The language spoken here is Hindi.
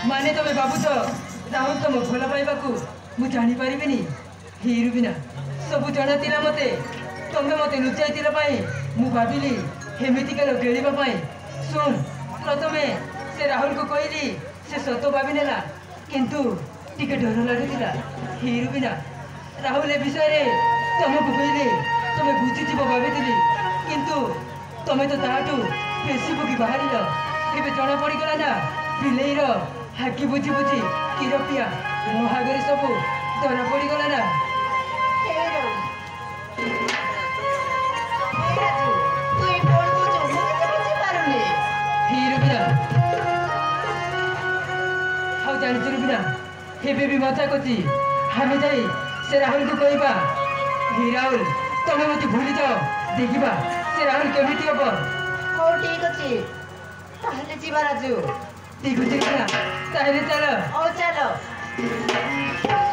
माने तुम बाबू तो राहुल तुम भल पाइबा मुझे जानी पारिनी हिरुबिना सब जना था मत तुम्हें मत लुचाई मु भाविली हेमितिका गेड़ा शुण प्रथमे से राहुल को कहली से सत भावी नेला किंतु टिके डर लगुला हिरुबिना राहुल ए विषय तुमको कहले तुम्हें बुझीज भावी किंतु तुम्हें तो ताठू बेसी बुकी बाहर ए जना पड़गला ना बिलेईर हाकी बुझी बुझी किरपिया मो आगे सब धरा पड़गला ना जानी रुबिना हेबे भी मजा कची हमें जाई से राहुल को कहबा ही राहुल तुम्हें मत भूली जाओ देखा से राहुल केमिति हम हो ठीक अच्छे ताहले जीवा राजू ठीक अच्छे चलो ओ चलो